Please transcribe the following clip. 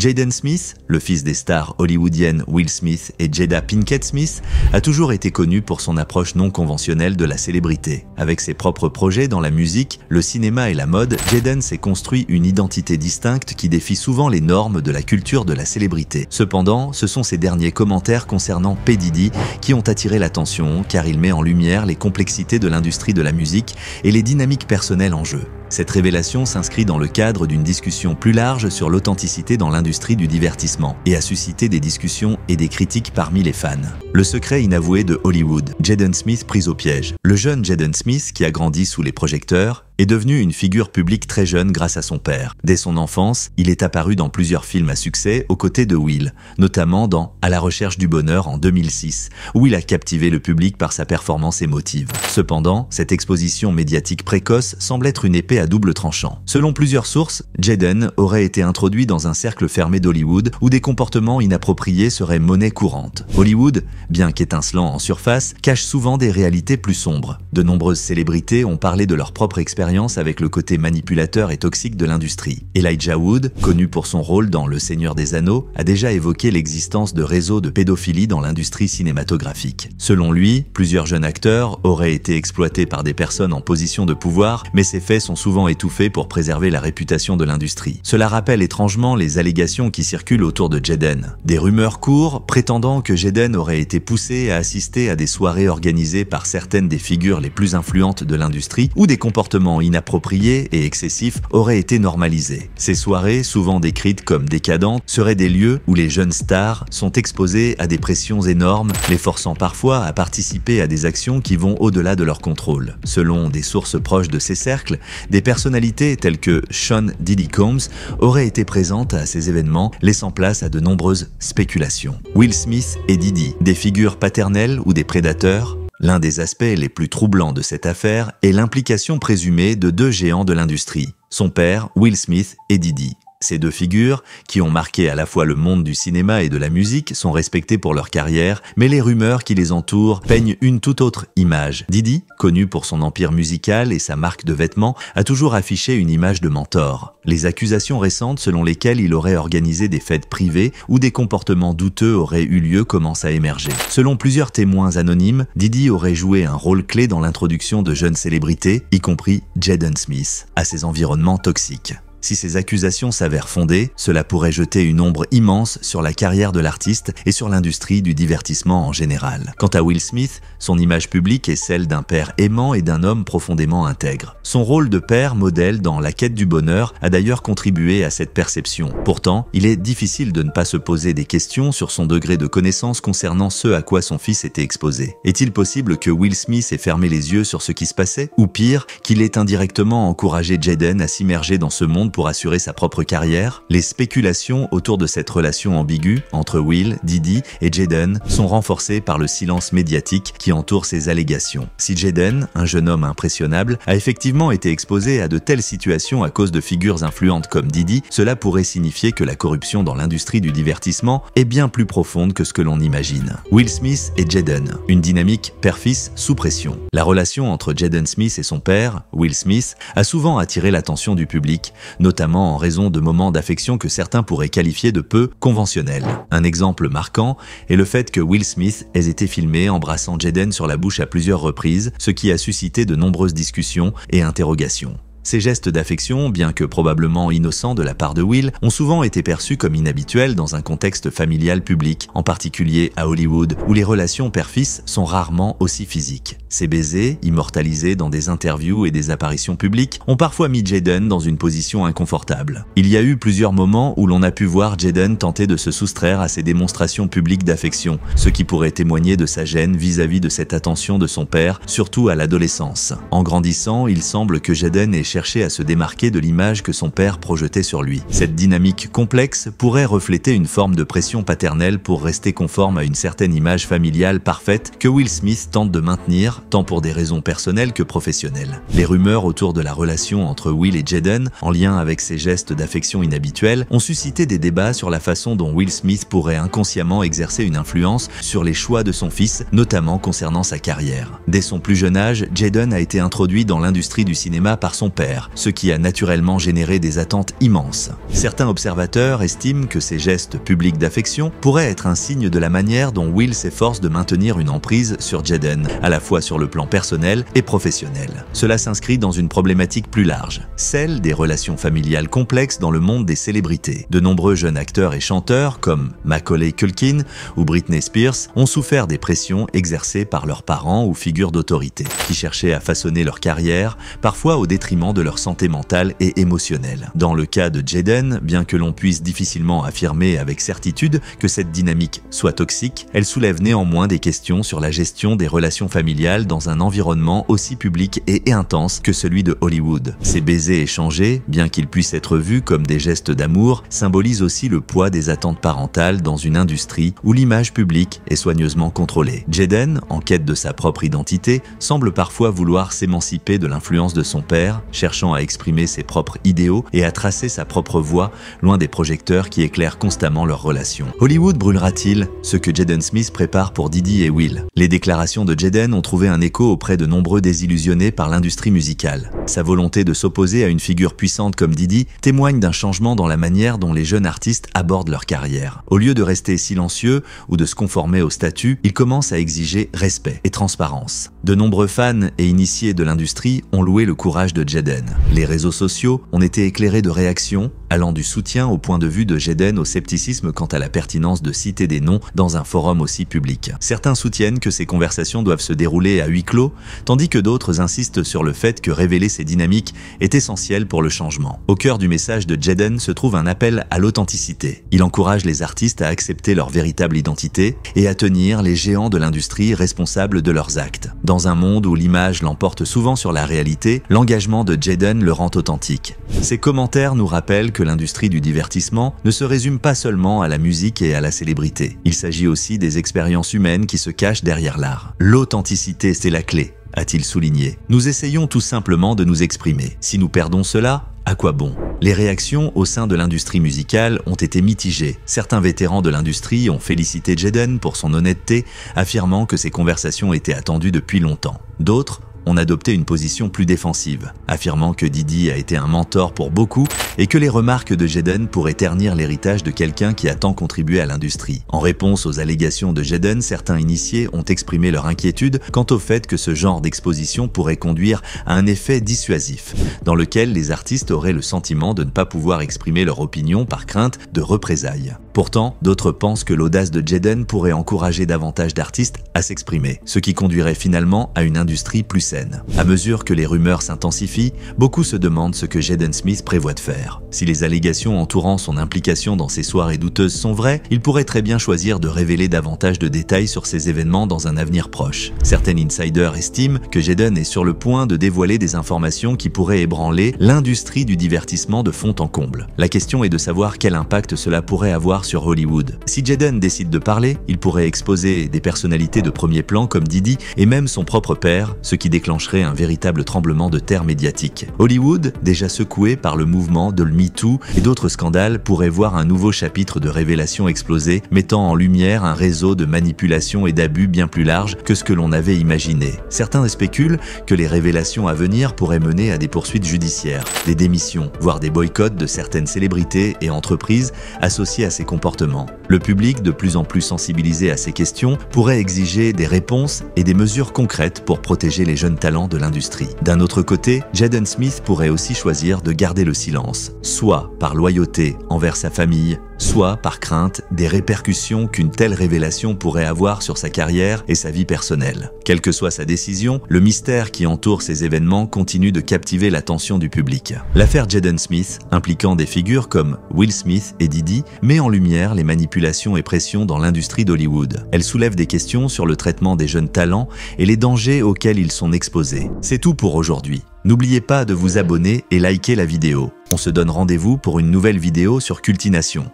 Jaden Smith, le fils des stars hollywoodiennes Will Smith et Jada Pinkett Smith, a toujours été connu pour son approche non conventionnelle de la célébrité. Avec ses propres projets dans la musique, le cinéma et la mode, Jaden s'est construit une identité distincte qui défie souvent les normes de la culture de la célébrité. Cependant, ce sont ses derniers commentaires concernant P. Diddy qui ont attiré l'attention car il met en lumière les complexités de l'industrie de la musique et les dynamiques personnelles en jeu. Cette révélation s'inscrit dans le cadre d'une discussion plus large sur l'authenticité dans l'industrie du divertissement et a suscité des discussions et des critiques parmi les fans. Le secret inavoué de Hollywood, Jaden Smith pris au piège. Le jeune Jaden Smith, qui a grandi sous les projecteurs, est devenu une figure publique très jeune grâce à son père. Dès son enfance, il est apparu dans plusieurs films à succès aux côtés de Will, notamment dans À la recherche du bonheur en 2006, où il a captivé le public par sa performance émotive. Cependant, cette exposition médiatique précoce semble être une épée à double tranchant. Selon plusieurs sources, Jaden aurait été introduit dans un cercle fermé d'Hollywood où des comportements inappropriés seraient monnaie courante. Hollywood, bien qu'étincelant en surface, cache souvent des réalités plus sombres. De nombreuses célébrités ont parlé de leur propre expérience avec le côté manipulateur et toxique de l'industrie. Elijah Wood, connu pour son rôle dans Le Seigneur des Anneaux, a déjà évoqué l'existence de réseaux de pédophilie dans l'industrie cinématographique. Selon lui, plusieurs jeunes acteurs auraient été exploités par des personnes en position de pouvoir, mais ces faits sont souvent étouffés pour préserver la réputation de l'industrie. Cela rappelle étrangement les allégations qui circulent autour de Jaden. Des rumeurs courent prétendant que Jaden aurait été poussé à assister à des soirées organisées par certaines des figures les plus influentes de l'industrie où des comportements inappropriés et excessifs auraient été normalisés. Ces soirées, souvent décrites comme décadentes, seraient des lieux où les jeunes stars sont exposées à des pressions énormes, les forçant parfois à participer à des actions qui vont au-delà de leur contrôle. Selon des sources proches de ces cercles, des personnalités telles que Sean Diddy Combs auraient été présentes à ces événements, laissant place à de nombreuses spéculations. Will Smith et Diddy, des figures paternelles ou des prédateurs? L'un des aspects les plus troublants de cette affaire est l'implication présumée de deux géants de l'industrie, son père, Will Smith, et Diddy. Ces deux figures, qui ont marqué à la fois le monde du cinéma et de la musique, sont respectées pour leur carrière, mais les rumeurs qui les entourent peignent une toute autre image. Diddy, connu pour son empire musical et sa marque de vêtements, a toujours affiché une image de mentor. Les accusations récentes selon lesquelles il aurait organisé des fêtes privées où des comportements douteux auraient eu lieu commencent à émerger. Selon plusieurs témoins anonymes, Diddy aurait joué un rôle clé dans l'introduction de jeunes célébrités, y compris Jaden Smith, à ces environnements toxiques. Si ces accusations s'avèrent fondées, cela pourrait jeter une ombre immense sur la carrière de l'artiste et sur l'industrie du divertissement en général. Quant à Will Smith, son image publique est celle d'un père aimant et d'un homme profondément intègre. Son rôle de père modèle dans La quête du bonheur a d'ailleurs contribué à cette perception. Pourtant, il est difficile de ne pas se poser des questions sur son degré de connaissance concernant ce à quoi son fils était exposé. Est-il possible que Will Smith ait fermé les yeux sur ce qui se passait? Ou pire, qu'il ait indirectement encouragé Jaden à s'immerger dans ce monde pour assurer sa propre carrière? Les spéculations autour de cette relation ambiguë entre Will, Diddy et Jaden sont renforcées par le silence médiatique qui entoure ces allégations. Si Jaden, un jeune homme impressionnable, a effectivement été exposé à de telles situations à cause de figures influentes comme Diddy, cela pourrait signifier que la corruption dans l'industrie du divertissement est bien plus profonde que ce que l'on imagine. Will Smith et Jaden, une dynamique père-fils sous pression. La relation entre Jaden Smith et son père, Will Smith, a souvent attiré l'attention du public, notamment en raison de moments d'affection que certains pourraient qualifier de peu conventionnels. Un exemple marquant est le fait que Will Smith ait été filmé embrassant Jaden sur la bouche à plusieurs reprises, ce qui a suscité de nombreuses discussions et interrogations. Ces gestes d'affection, bien que probablement innocents de la part de Will, ont souvent été perçus comme inhabituels dans un contexte familial public, en particulier à Hollywood, où les relations père-fils sont rarement aussi physiques. Ces baisers, immortalisés dans des interviews et des apparitions publiques, ont parfois mis Jaden dans une position inconfortable. Il y a eu plusieurs moments où l'on a pu voir Jaden tenter de se soustraire à ces démonstrations publiques d'affection, ce qui pourrait témoigner de sa gêne vis-à-vis de cette attention de son père, surtout à l'adolescence. En grandissant, il semble que Jaden ait cherché à se démarquer de l'image que son père projetait sur lui. Cette dynamique complexe pourrait refléter une forme de pression paternelle pour rester conforme à une certaine image familiale parfaite que Will Smith tente de maintenir, tant pour des raisons personnelles que professionnelles. Les rumeurs autour de la relation entre Will et Jaden, en lien avec ces gestes d'affection inhabituels, ont suscité des débats sur la façon dont Will Smith pourrait inconsciemment exercer une influence sur les choix de son fils, notamment concernant sa carrière. Dès son plus jeune âge, Jaden a été introduit dans l'industrie du cinéma par son père, père, ce qui a naturellement généré des attentes immenses. Certains observateurs estiment que ces gestes publics d'affection pourraient être un signe de la manière dont Will s'efforce de maintenir une emprise sur Jaden, à la fois sur le plan personnel et professionnel. Cela s'inscrit dans une problématique plus large, celle des relations familiales complexes dans le monde des célébrités. De nombreux jeunes acteurs et chanteurs, comme Macaulay Culkin ou Britney Spears, ont souffert des pressions exercées par leurs parents ou figures d'autorité, qui cherchaient à façonner leur carrière, parfois au détriment de leur santé mentale et émotionnelle. Dans le cas de Jaden, bien que l'on puisse difficilement affirmer avec certitude que cette dynamique soit toxique, elle soulève néanmoins des questions sur la gestion des relations familiales dans un environnement aussi public et intense que celui de Hollywood. Ces baisers échangés, bien qu'ils puissent être vus comme des gestes d'amour, symbolisent aussi le poids des attentes parentales dans une industrie où l'image publique est soigneusement contrôlée. Jaden, en quête de sa propre identité, semble parfois vouloir s'émanciper de l'influence de son père, cherchant à exprimer ses propres idéaux et à tracer sa propre voie, loin des projecteurs qui éclairent constamment leurs relations. Hollywood brûlera-t-il ce que Jaden Smith prépare pour Diddy et Will? Les déclarations de Jaden ont trouvé un écho auprès de nombreux désillusionnés par l'industrie musicale. Sa volonté de s'opposer à une figure puissante comme Diddy témoigne d'un changement dans la manière dont les jeunes artistes abordent leur carrière. Au lieu de rester silencieux ou de se conformer au statut, ils commencent à exiger respect et transparence. De nombreux fans et initiés de l'industrie ont loué le courage de Jaden. Les réseaux sociaux ont été éclairés de réactions, allant du soutien au point de vue de Jaden au scepticisme quant à la pertinence de citer des noms dans un forum aussi public. Certains soutiennent que ces conversations doivent se dérouler à huis clos, tandis que d'autres insistent sur le fait que révéler ces dynamiques est essentiel pour le changement. Au cœur du message de Jaden se trouve un appel à l'authenticité. Il encourage les artistes à accepter leur véritable identité et à tenir les géants de l'industrie responsables de leurs actes. Dans un monde où l'image l'emporte souvent sur la réalité, l'engagement de Jaden le rend authentique. Ses commentaires nous rappellent que l'industrie du divertissement ne se résume pas seulement à la musique et à la célébrité. Il s'agit aussi des expériences humaines qui se cachent derrière l'art. L'authenticité, c'est la clé, a-t-il souligné. Nous essayons tout simplement de nous exprimer. Si nous perdons cela, à quoi bon? Les réactions au sein de l'industrie musicale ont été mitigées. Certains vétérans de l'industrie ont félicité Jaden pour son honnêteté, affirmant que ces conversations étaient attendues depuis longtemps. D'autres ont adopté une position plus défensive, affirmant que Diddy a été un mentor pour beaucoup et que les remarques de Jaden pourraient ternir l'héritage de quelqu'un qui a tant contribué à l'industrie. En réponse aux allégations de Jaden, certains initiés ont exprimé leur inquiétude quant au fait que ce genre d'exposition pourrait conduire à un effet dissuasif, dans lequel les artistes auraient le sentiment de ne pas pouvoir exprimer leur opinion par crainte de représailles. Pourtant, d'autres pensent que l'audace de Jaden pourrait encourager davantage d'artistes à s'exprimer, ce qui conduirait finalement à une industrie plus saine. À mesure que les rumeurs s'intensifient, beaucoup se demandent ce que Jaden Smith prévoit de faire. Si les allégations entourant son implication dans ces soirées douteuses sont vraies, il pourrait très bien choisir de révéler davantage de détails sur ces événements dans un avenir proche. Certains insiders estiment que Jaden est sur le point de dévoiler des informations qui pourraient ébranler l'industrie du divertissement de fond en comble. La question est de savoir quel impact cela pourrait avoir sur Hollywood. Si Jaden décide de parler, il pourrait exposer des personnalités de premier plan comme Diddy et même son propre père, ce qui déclencherait un véritable tremblement de terre médiatique. Hollywood, déjà secoué par le mouvement de MeToo et d'autres scandales, pourrait voir un nouveau chapitre de révélations exploser, mettant en lumière un réseau de manipulation et d'abus bien plus large que ce que l'on avait imaginé. Certains spéculent que les révélations à venir pourraient mener à des poursuites judiciaires, des démissions, voire des boycotts de certaines célébrités et entreprises associées à ces comportements. Le public, de plus en plus sensibilisé à ces questions, pourrait exiger des réponses et des mesures concrètes pour protéger les jeunes talents de l'industrie. D'un autre côté, Jaden Smith pourrait aussi choisir de garder le silence, soit par loyauté envers sa famille, soit par crainte des répercussions qu'une telle révélation pourrait avoir sur sa carrière et sa vie personnelle. Quelle que soit sa décision, le mystère qui entoure ces événements continue de captiver l'attention du public. L'affaire Jaden Smith, impliquant des figures comme Will Smith et Diddy, met en lumière les manipulations et pressions dans l'industrie d'Hollywood. Elle soulève des questions sur le traitement des jeunes talents et les dangers auxquels ils sont exposés. C'est tout pour aujourd'hui. N'oubliez pas de vous abonner et liker la vidéo. On se donne rendez-vous pour une nouvelle vidéo sur Cultination.